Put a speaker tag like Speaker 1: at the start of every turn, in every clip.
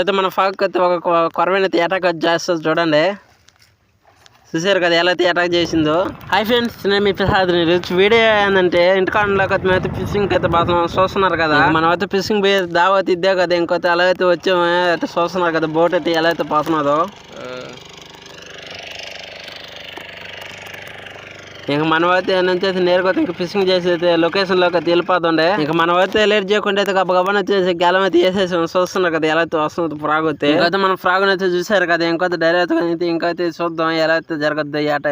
Speaker 1: అయితే మన ఫాక్ అయితే ఒక కొరమైన అయితే అటాక్ చేస్తుంది చూడండి. చూసారు కదా ఎలా అయితే అటాక్ చేసిందో. హాయ్ ఫ్రెండ్స్, నేను మీ ప్రసాద్. వీడియో ఏంటంటే ఇంటికాడలోకి అయితే మేమైతే ఫిషింగ్ అయితే బాగా చూస్తున్నారు కదా. మనం అయితే ఫిషింగ్ పోయి దావత్ ఇద్దే కదా. ఇంకొక ఎలా అయితే వచ్చాము అయితే చూస్తున్నారు కదా బోట్ అయితే ఎలా అయితే పోతున్నదో. ఇంకా మనం అయితే నుంచి అయితే నేరుగా ఇంకా ఫిషింగ్ చేసి అయితే లొకేషన్లోకి అయితే వెళ్ళిపోతుండే. ఇంకా మనం అయితే లేట్ చేయకుండా అయితే గబగబా వచ్చేసి గేలం అయితే వేసేసాం. చూస్తున్నారు కదా ఎలా అయితే వస్తుంది ఫ్రాగ్ అయితే. ఇంకైతే మనం ఫ్రాగ్ అయితే చూసారు కదా. ఇంకైతే డైరెక్ట్ అయితే ఇంకైతే చూద్దాం ఎలా అయితే జరగద్దు ఈ ఆట.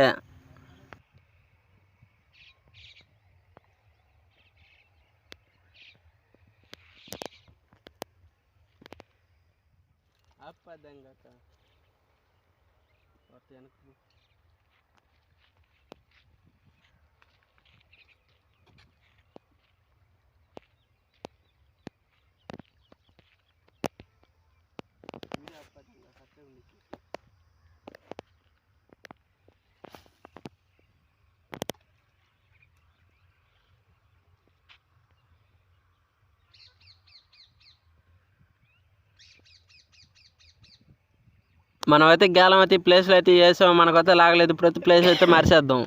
Speaker 1: మనమైతే గేలం అయితే ప్లేస్లో అయితే వేసాం. మనకైతే లాగలేదు. ప్రతి ప్లేస్ అయితే మార్చేద్దాం.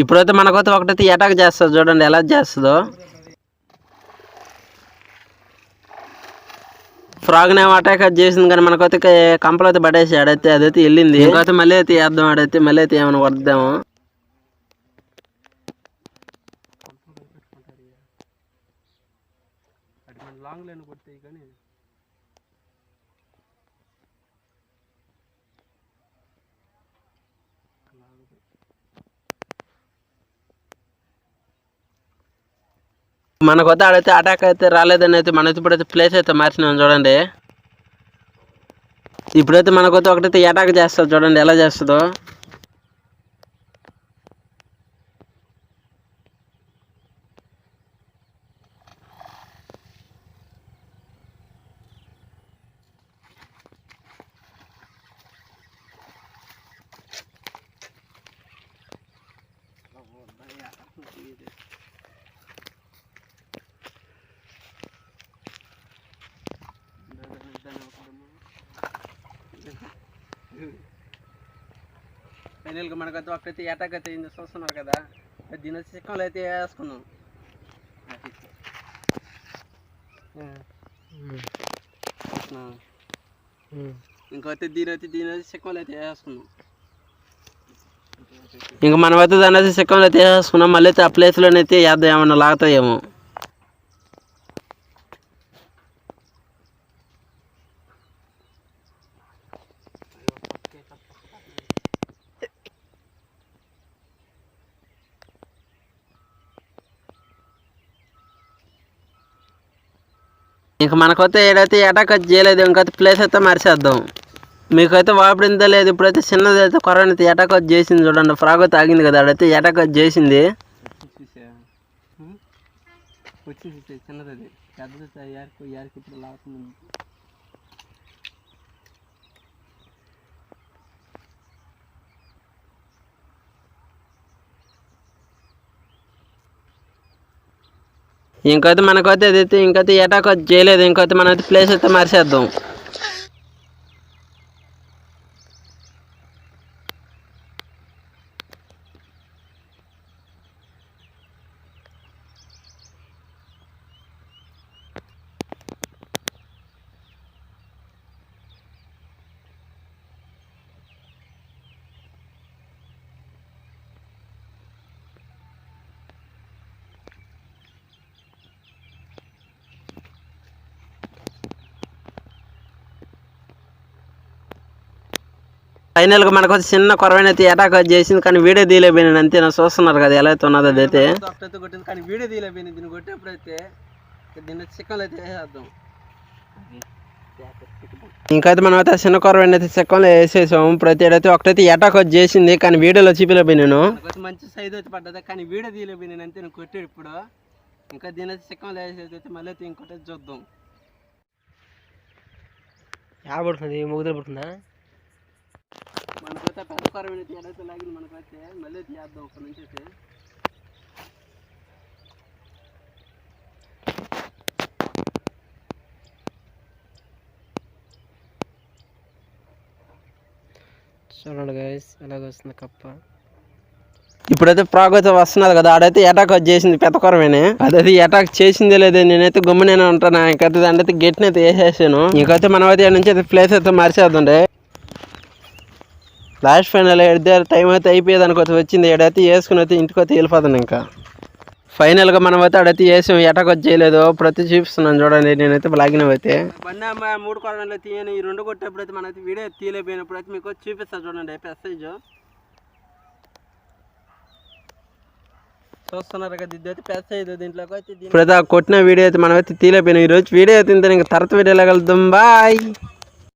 Speaker 1: ఇప్పుడైతే మనకైతే ఒకటైతే అటాక్ చేస్తుంది చూడండి ఎలా చేస్తుందో. ఫ్రాగ్ నేమో అటాక్ చేసింది కానీ మనకైతే కంపలు అయితే పడేసి ఆడైతే అదైతే వెళ్ళింది. ఇంకైతే మళ్ళీ అయితే వేద్దాం. ఆడైతే మళ్ళీ అయితే ఏమైనా వద్దాము. మనకైతే ఆడైతే అటాక్ అయితే రాలేదని అయితే మనైతే ఇప్పుడైతే ప్లేస్ అయితే మార్చినాం చూడండి. ఇప్పుడైతే మనకైతే ఒకటైతే అటాక్ చేస్తుంది చూడండి ఎలా చేస్తుందో. ఫైనల్గా మనకైతే ఒకటైతే అటాక్ అయితే చూస్తున్నారు కదా. దీని వచ్చి చిక్కలు అయితే వేసుకున్నాం. ఇంకైతే దీని వచ్చి చిక్కలు అయితే వేసుకున్నాం. ఇంకా మనమైతే దాని వచ్చి చిక్కలు అయితే వేసుకున్నాం. మళ్ళీ అయితే ఆ ప్లేస్లోనైతే వేద్దాం ఏమన్నా లాగుతాయేమో. ఇంకా మనకైతే ఏడైతే అటాక్ చేయలేదు. ఇంకైతే ప్లేస్ అయితే మార్చేద్దాం. మీకైతే వాపడిందా లేదు. ఇప్పుడైతే చిన్నది అయితే కరోనా అయితే అటాక్ చేసింది చూడండి. ఫ్రాగ్ అయితే ఆగింది కదా. ఆడైతే అటాక్ చేసింది. చిన్నది ఇప్పుడు లాగుతుంది. ఇంకైతే మనకైతే అదైతే ఇంకైతే అటాక్ చేయలేదు. ఇంకైతే మనమైతే ప్లేస్ అయితే మార్చేద్దాం. ఫైనల్గా మనకు చిన్న కొరవైన అయితే అటాక్ చేసింది కానీ వీడియో తీయలేకపోయింది. అంతే నా చూస్తున్నారు కదా ఎలా అయితే ఉన్నది. అదైతే కొట్టింది కానీ వీడియో తీయలేకపోయింది. దీన్ని కొట్టేప్పుడైతే దీన్ని చిక్కలు అయితే వేసేద్దాం. ఇంకైతే మనం అయితే చిన్న కొరవని అయితే చెక్కంలో వేసేసాము. ప్రతి ఏడైతే ఒకటైతే అటాక్ వచ్చి చేసింది, కానీ వీడియోలో చూపిలేపోయి నేను మంచి సైజ్ వచ్చి పడ్డది, కానీ వీడియో తీయలేపోయి నేను అంతే. నేను కొట్టాడు ఇప్పుడు. ఇంకా దీని అయితే చెక్కంలో వేసేది మళ్ళీ అయితే ఇంకోటి చూద్దాం. పడుతుంది ముగ్గురు పడుతుందా మనకైతే పెద్ద కొరవని ఏడైతే లాగింది. మనకైతే మళ్ళీ తీద్దాం ఒక నుంచి అయితే. చూడండి గైస్ ఎలాగ వస్తుంది కప్ప. ఇప్పుడైతే ఫ్రాగ్ అయితే వస్తున్నది కదా, ఆడైతే అటాక్ చేసింది పెద్ద కొరమేనే. అదైతే అటాక్ చేసిందే లేదే, నేనైతే గమ్మునే ఉంటాను. ఇంకైతే దాని అయితే గట్టిని అయితే వేసేసాను. ఇంకైతే మనం అయితే నుంచి అయితే ప్లేస్ అయితే మార్చేద్దండి. లాస్ట్ ఫైనల్ టైం అయితే అయిపోయేది అనుకోతే వచ్చింది. ఏడైతే వేసుకుని అయితే ఇంటికి అయితే వెళ్ళిపోతాను. ఇంకా ఫైనల్గా మనం అయితే ఆడైతే వేసాం, అటాక్ వచ్చి చేయలేదు. ప్రతి చూపిస్తున్నాను చూడండి. నేనైతే లాగినవి అయితే బండి 3 కొరవెన్లు తీయను. ఈ 2 కొట్టేప్పుడు అయితే మనైతే వీడియో తీయలేకపోయినప్పుడు అయితే మీకు చూపిస్తాను చూడండి. మెసేజ్ చూస్తున్నారు కదా, ఇది అయితే పెద్ద సైజు. దీంట్లోకి అయితే ఇప్పుడైతే కొట్టిన వీడియో అయితే మనం అయితే తీయలేకపోయినాం. ఈరోజు వీడియో అయితే ఇంకా తర్వాత వీడియోలో కలుద్దాం. బాయ్.